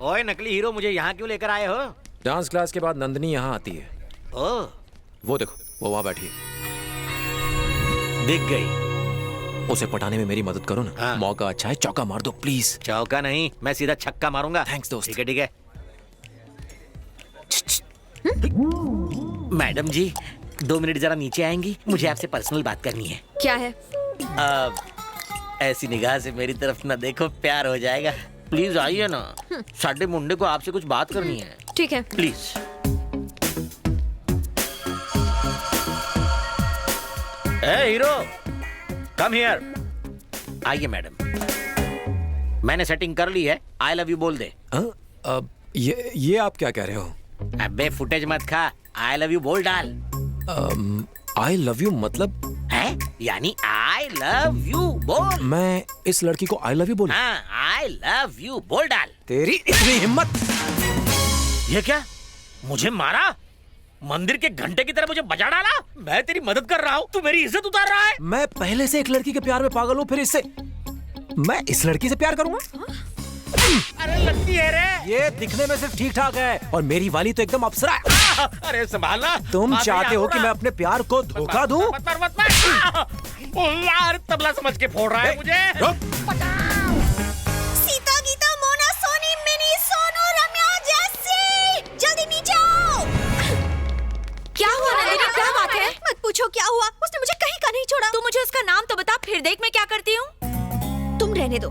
ओए नकली हीरो, मुझे यहाँ क्यों लेकर आए हो? डांस क्लास के बाद नंदिनी यहाँ आती है। ओह, वो देखो, वो वहाँ बैठी है। दिख गई। उसे पटाने में मेरी मदद करो ना। हाँ। मौका अच्छा है, चौका मार दो प्लीज। चौका नहीं, मैं सीधा छक्का मारूंगा। थैंक्स दोस्त। ठीक है ठीक है। मैडम जी, 2 मिनट जरा नीचे आएंगी? मुझे आपसे पर्सनल बात करनी है। क्या है? ऐसी निगाह से मेरी तरफ ना देखो, प्यार हो जाएगा। प्लीज आइए ना, साडे मुंडे को आपसे कुछ बात करनी है। ठीक है। Please. A hero, come here. आइए मैडम, मैंने सेटिंग कर ली है। आई लव यू बोल दे। ये आप क्या कह रहे हो? अबे फुटेज मत खा, आई लव यू बोल डाल। आई लव यू मतलब? है यानी आई लव यू बोल। मैं इस लड़की को आई लव यू बोलूं? हाँ, आई लव यू बोल डाल। तेरी इतनी हिम्मत! ये क्या, मुझे मारा? मंदिर के घंटे की तरह मुझे बजा डाला? मैं तेरी मदद कर रहा हूँ, तू मेरी इज्जत उतार रहा है। मैं पहले से एक लड़की के प्यार में पागल हूँ, फिर इससे मैं इस लड़की से प्यार करूंगा? अरे लगती है रे। ये दिखने में सिर्फ ठीक ठाक है और मेरी वाली तो एकदम अप्सरा है। अरे संभालना। तुम चाहते हो कि मैं अपने प्यार को धोखा दूं? मत मार, मत मार। यार तबला समझ के फोड़ रहा है मुझे। सीता गीता मोना सोनी मिनी सोनू रम्या जैसी, जल्दी नीचे आओ। क्या हुआ नंदिनी, क्या बात है? मत पूछो क्या हुआ, उसने मुझे कहीं का नहीं छोड़ा। तू मुझे उसका नाम तो बता, फिर देख मैं क्या करती हूँ। तुम रहने दो।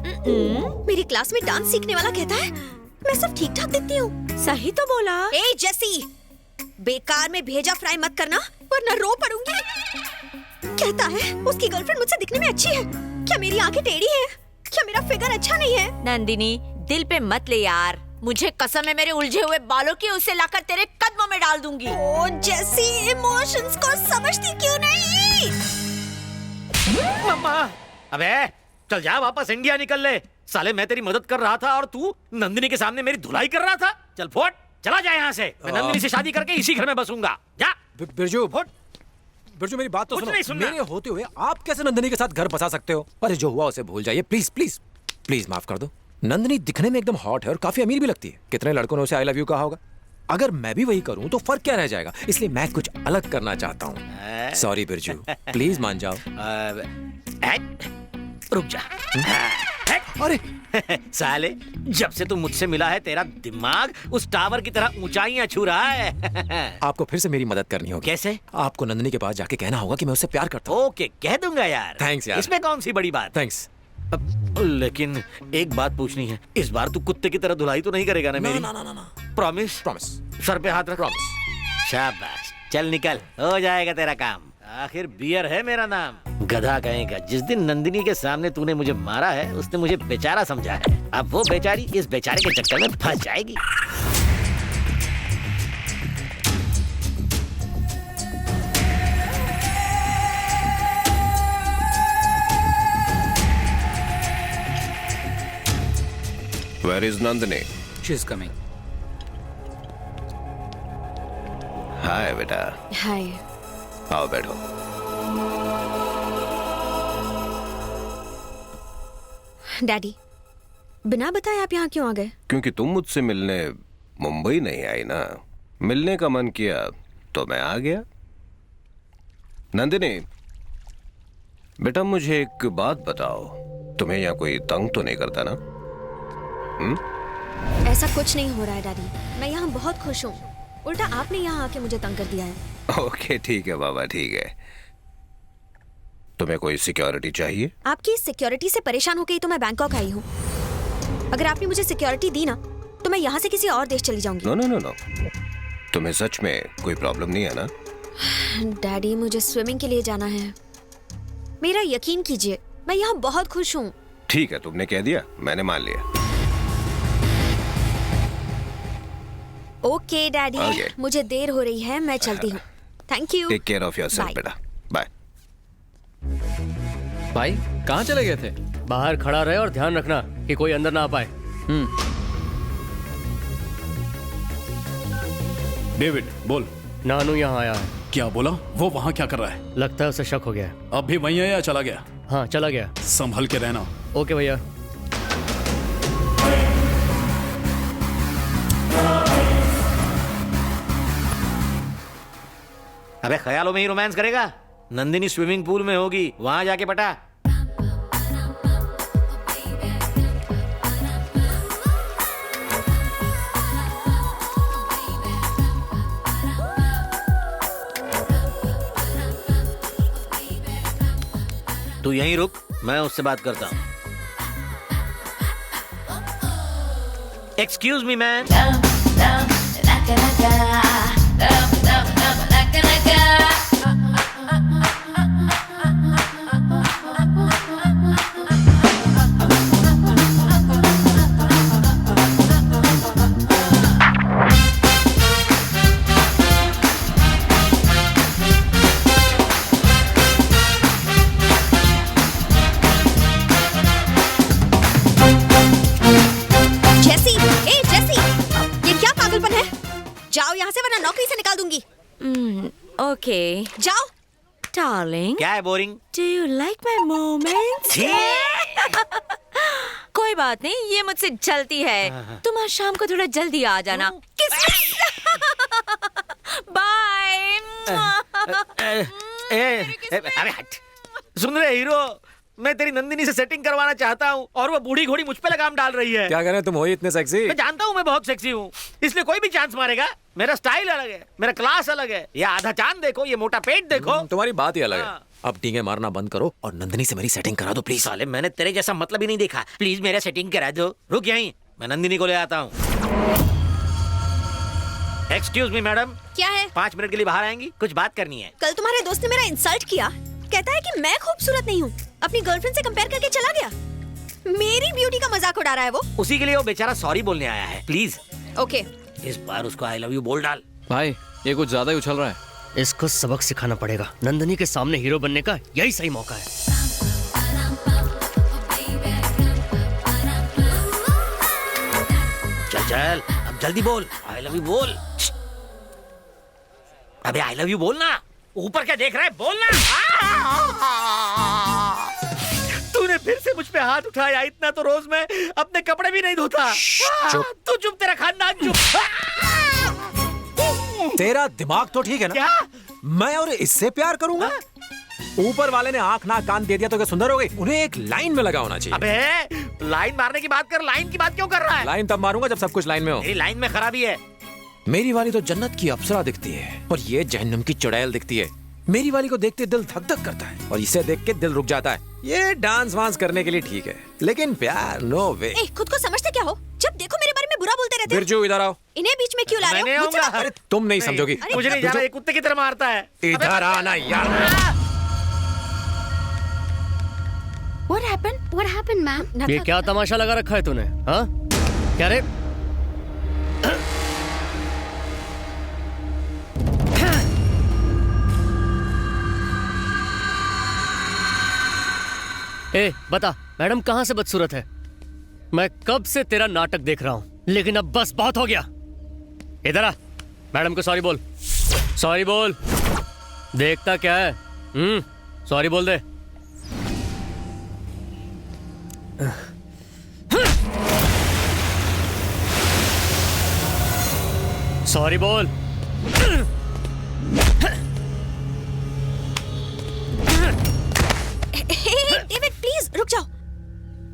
मेरी क्लास में डांस सीखने वाला कहता है मैं सब ठीक ठाक दिखती हूँ। सही तो बोला। ए जेसी, बेकार में भेजा फ्राई मत करना वरना रो पड़ूंगी। कहता है उसकी गर्लफ्रेंड मुझसे दिखने में अच्छी है। क्या मेरी आंखें टेढ़ी हैं? क्या मेरा फिगर अच्छा नहीं है? नंदिनी, दिल पे मत ले यार। मुझे कसम है मेरे उलझे हुए बालों की, उसे लाकर तेरे कदमों में डाल दूंगी। ओ जेसी, इमोशंस को समझती क्यों नहीं? मम्मा, अबे चल जा, वापस इंडिया निकल ले। साले मैं तेरी मदद कर रहा था और तू नंदिनी के सामने मेरी धुलाई कर रहा था। चल फोट, चला जा यहाँ से। मैं नंदिनी से शादी करके इसी घर में बसूंगा। जा। बिरजू, बिरजू मेरी बात तो कुछ नहीं सुनो। सुनना। मेरे होते हुए आप कैसे नंदिनी के साथ घर बसा सकते हो? अरे जो हुआ उसे भूल जाइए, प्लीज प्लीज प्लीज माफ कर दो। नंदिनी दिखने में एकदम हॉट है और काफी अमीर भी लगती है। कितने लड़कों ने उसे आई लव यू कहा होगा। अगर मैं भी वही करूं तो फर्क क्या रह जाएगा? इसलिए मैं कुछ अलग करना चाहता हूँ। सॉरी बिरजू, प्लीज मान जाओ। रुक जा। अरे साले, जब से तू मुझसे मिला है तेरा दिमाग उस टावर की तरह ऊंचाइयां छू रहा है। आपको फिर से मेरी मदद करनी होगी। कैसे? आपको नंदिनी के पास जाके कहना होगा कि मैं उससे प्यार करता हूँ। ओके, कह दूंगा यार। थैंक्स यार। इसमें कौन सी बड़ी बात? थैंक्स। लेकिन एक बात पूछनी है, इस बार तू कुत्ते की तरह धुलाई तो नहीं करेगा ना मेरी? ना ना ना ना। प्रॉमिस? प्रॉमिस। सर पे हाथ रख। प्रॉमिस। शाबाश, चल निकल, हो जाएगा तेरा काम। आखिर बियर है मेरा नाम। गधा कहेगा, जिस दिन नंदिनी के सामने तूने मुझे मारा है उसने मुझे बेचारा समझा है। अब वो बेचारी इस बेचारे के चक्कर में फंस जाएगी। Where is Nandini? She is coming. हाय बेटा, हाय। आओ बैठो। डैडी, बिना बताए आप यहाँ क्यों आ गए? क्योंकि तुम मुझसे मिलने मुंबई नहीं आई ना। मिलने का मन किया तो मैं आ गया। नंदिनी बेटा, मुझे एक बात बताओ, तुम्हें यहाँ कोई तंग तो नहीं करता ना? ऐसा कुछ नहीं हो रहा है डैडी, मैं यहाँ बहुत खुश हूँ। उल्टा आपने यहाँ आके मुझे तंग कर दिया है। ओके ठीक है बाबा, ठीक है। तुम्हें कोई सिक्योरिटी चाहिए? आपकी सिक्योरिटी से परेशान हो गई तो मैं बैंकॉक आई हूँ। अगर आपने मुझे सिक्योरिटी दी ना तो मैं यहाँ से किसी और देश चली जाऊंगी। नो नो नो नो, तुम्हें सच में कोई प्रॉब्लम नहीं है ना? डैडी, मुझे स्विमिंग के लिए जाना है। मेरा यकीन कीजिए, मैं यहाँ बहुत खुश हूँ। ठीक है, तुमने कह दिया, मैंने मान लिया। Okay daddy, Okay. मुझे देर हो रही है, मैं चलती हूँ। Thank you. Take care of yourself Bye. बेटा, बाय। भाई कहाँ चले गए थे? बाहर खड़ा रहे और ध्यान रखना कि कोई अंदर ना आ पाए। डेविड बोल। नानू यहाँ आया है। क्या बोला? वो वहाँ क्या कर रहा है? लगता है उसे शक हो गया है। अब भी वहीं है या चला गया? हाँ चला गया। संभल के रहना। ओके भैया। अबे ख्यालों में ही रोमांस करेगा? नंदिनी स्विमिंग पूल में होगी, वहां जाके पटा। तू यहीं रुक, मैं उससे बात करता हूँ। Excuse me man. जाओ यहाँ से वरना नौकरी से निकाल दूंगी। ओके जाओ। डार्लिंग, क्या है boring? Do you like my moments? कोई बात नहीं, ये मुझसे चलती है। तुम आज शाम को थोड़ा जल्दी आ जाना। बाय। अरे हट। सुन रहे हीरो, मैं तेरी नंदिनी से सेटिंग करवाना चाहता हूँ और वो बूढ़ी घोड़ी मुझ पे लगाम डाल रही है। क्या कह रहे हैं, तुम हो ही इतने सेक्सी। मैं जानता हूँ मैं बहुत सेक्सी हूँ, इसलिए कोई भी चांस मारेगा। मेरा स्टाइल अलग है, मेरा क्लास अलग है। ये आधा चांद देखो, ये मोटा पेट देखो। तुम्हारी बात ही अलग है। हाँ। अब टींगे मारना बंद करो और नंदिनी से मेरी सेटिंग करा दो प्लीज। साले मैंने तेरे जैसा मतलब ही नहीं देखा। प्लीज मेरा सेटिंग करा दो। रुक यहीं, मैं नंदिनी को ले आता हूँ। Excuse me madam. क्या है? 5 मिनट के लिए बाहर आएंगी, कुछ बात करनी है। कल तुम्हारे दोस्त ने मेरा इंसल्ट किया, कहता है कि मैं खूबसूरत नहीं हूँ, अपनी गर्लफ्रेंड से कंपेयर करके चला गया। मेरी ब्यूटी का मजाक उड़ा रहा है वो। उसी के लिए वो बेचारा सॉरी बोलने आया है। Please okay. इस बार उसको आई लव यू बोल डाल। भाई ये कुछ ज्यादा ही उछल रहा है। इसको सबक सिखाना पड़ेगा। नंदिनी के सामने हीरो बनने का यही सही मौका है। चल चल, अब जल्दी बोल। आई लव यू बोल। अबे आई लव यू बोलना। ऊपर क्या देख रहा है, बोलना। तूने फिर से मुझ पे हाथ उठाया। इतना तो रोज मैं अपने कपड़े भी नहीं धोता। चुप। तू चुप, तेरा खानदान चुप। तेरा दिमाग तो ठीक है ना? क्या? मैं और इससे प्यार करूंगा? ऊपर वाले ने आंख नाक कान दे दिया तो क्या सुंदर हो गई? उन्हें एक लाइन में लगा होना चाहिए। अबे लाइन मारने की बात कर, लाइन की बात क्यों कर रहा है? लाइन तब मारूंगा जब सब कुछ लाइन में हो। मेरी लाइन में खराबी है। मेरी वाली तो जन्नत की अप्सरा दिखती है और ये जहन्नम की चुड़ैल दिखती है। मेरी वाली को देखते दिल धक धक करता है और इसे देख के दिल रुक जाता है। ये डांस वांस करने के लिए ठीक है, लेकिन प्यार नो वे। खुद को समझते क्या हो? जब देखो मेरे बारे में बुरा बोलते रहते हो। बिरजू इधर आओ। इन्हें बीच में क्यों ला रहे हो? मैं नहीं मुझसे आऊंगा। बात करो। अरे तुम नहीं समझोगी। मुझे नहीं जाना, ये कुत्ते की तरह मारता है। इधर आना यार। What happened? What happened, ma'am? ये क्या तमाशा लगा रखा है तूने? हाँ क्या रे? ए बता, मैडम कहाँ से बदसूरत है? मैं कब से तेरा नाटक देख रहा हूँ, लेकिन अब बस बहुत हो गया। इधर आ, मैडम को सॉरी बोल। सॉरी बोल। देखता क्या है? सॉरी बोल दे। सॉरी बोल। डेविड प्लीज रुक जाओ।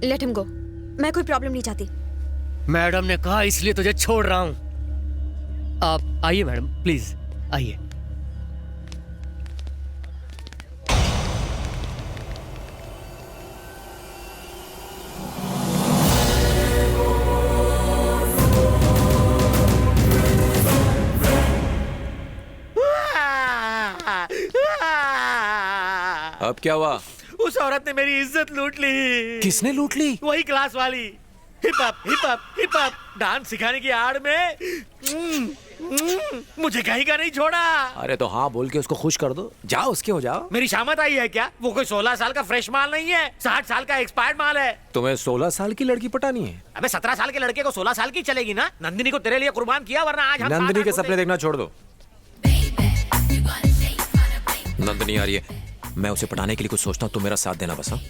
Let him go. मैं कोई प्रॉब्लम नहीं चाहती। मैडम ने कहा इसलिए तुझे छोड़ रहा हूं। आप आइए मैडम, प्लीज आइए। अब क्या हुआ? उस औरत ने मेरी इज्जत लूट ली। किसने लूट ली? वही क्लास वाली। Hip hop hip hop hip hop dance सिखाने की आड़ में मुझे कहीं का नहीं छोड़ा। अरे तो हाँ बोल के उसको खुश कर दो। जाओ उसके हो जाओ। मेरी शामत आई है क्या? वो कोई 16 साल का फ्रेश माल नहीं है, 60 साल का एक्सपायर्ड माल है। तुम्हें 16 साल की लड़की पटानी है? अबे 17 साल के लड़के को 16 साल की चलेगी ना? नंदिनी को तेरे लिए कुर्बान किया, वरना आज हम नंदिनी के साथ सपने देखना छोड़ दो। नंदिनी आ रही है, मैं उसे पटाने के लिए कुछ सोचता हूँ, तुम मेरा साथ देना बस। हाँ?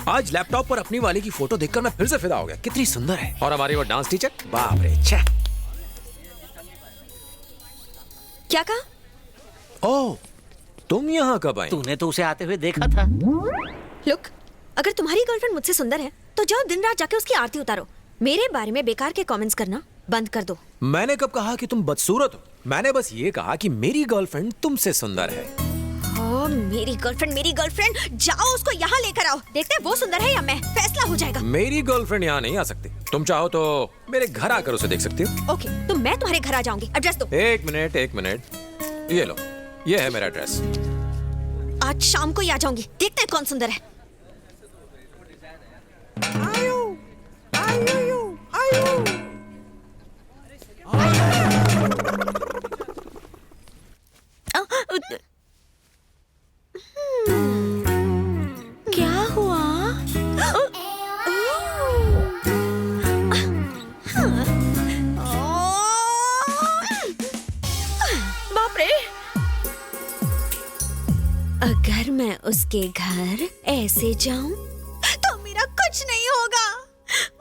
आज लैपटॉप पर अपनी वाली की फोटो देखकर मैं फिर से फिदा हो गया। कितनी सुंदर है। और हमारी वो डांस टीचर, बाप रे छे। क्या कहा? ओह तुम यहाँ कब आई? तूने तो उसे आते हुए देखा था। लुक, अगर तुम्हारी गर्लफ्रेंड मुझसे सुंदर है तो जाओ दिन रात जाके उसकी आरती उतारो। मेरे बारे में बेकार के कमेंट्स करना बंद कर दो। मैंने कब कहा कि तुम बदसूरत हो? मैंने बस ये कहा कि मेरी गर्लफ्रेंड तुमसे सुंदर है। ओ, मेरी गर्लफ्रेंड, जाओ उसको यहाँ लेकर आओ। देखते हैं वो सुंदर है या मैं, फैसला हो जाएगा। मेरी गर्लफ्रेंड यहाँ नहीं आ सकती। तुम चाहो तो मेरे घर आकर उसे देख सकती हो। ओके, तो मैं तुम्हारे घर आ जाऊंगी। एड्रेस दो। एक मिनट, ये लो, ये है मेरा एड्रेस। आज शाम को ही आ जाऊंगी। देखते हैं कौन सुंदर है। क्या हुआ? बाप रे! अगर मैं उसके घर ऐसे जाऊं तो मेरा कुछ नहीं होगा।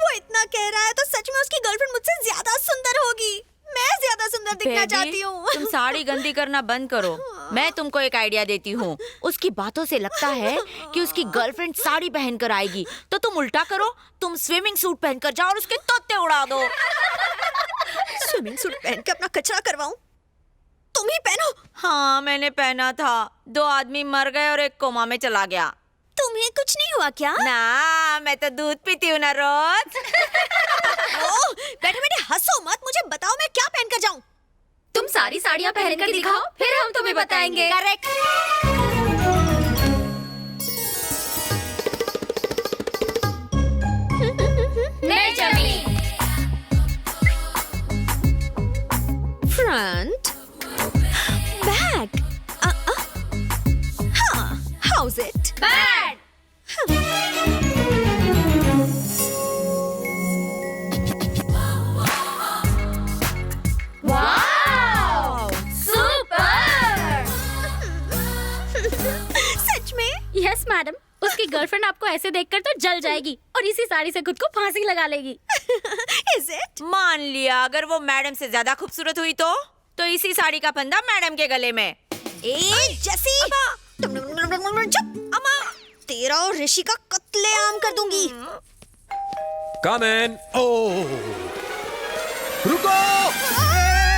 वो इतना कह रहा है तो सच में उसकी गर्लफ्रेंड मुझसे ज्यादा सुंदर होगी। मैं ज्यादा सुंदर दिखना चाहती हूँ। तुम साड़ी गंदी करना बंद करो। मैं तुमको एक आइडिया देती हूँ। उसकी बातों से लगता है कि उसकी गर्लफ्रेंड साड़ी पहनकर आएगी, तो तुम उल्टा करो, तुम स्विमिंग सूट पहनकर जाओ और उसके तोते उड़ा दो। स्विमिंग सूट पहन के अपना कचरा करवाऊं? तुम ही पहनो। हाँ, मैंने पहना था। 2 आदमी मर गए और एक कोमा में चला गया। तुम्हें कुछ नहीं हुआ क्या? ना, मैं तो दूध पीती हूँ ना रोज। बैठे बैठे हंसो मत। मुझे बताओ मैं क्या पहनकर जाऊं? तुम सारी साड़ियाँ पहनकर दिखाओ, फिर हम तुम्हें बताएंगे। करेक्ट। नई जमीन। फ्रंट, बैक, हाँ, how's it? Bad. Wow, super. सच में? यस मैडम, उसकी गर्लफ्रेंड आपको ऐसे देखकर तो जल जाएगी और इसी साड़ी से खुद को फांसी लगा लेगी। Is it? मान लिया अगर वो मैडम से ज्यादा खूबसूरत हुई तो इसी साड़ी का फंदा मैडम के गले में। ए जैसी, चुप। अम्मा, तेरा और ऋषि का कत्लेआम कर दूंगी। कम इन। ओह, रुको!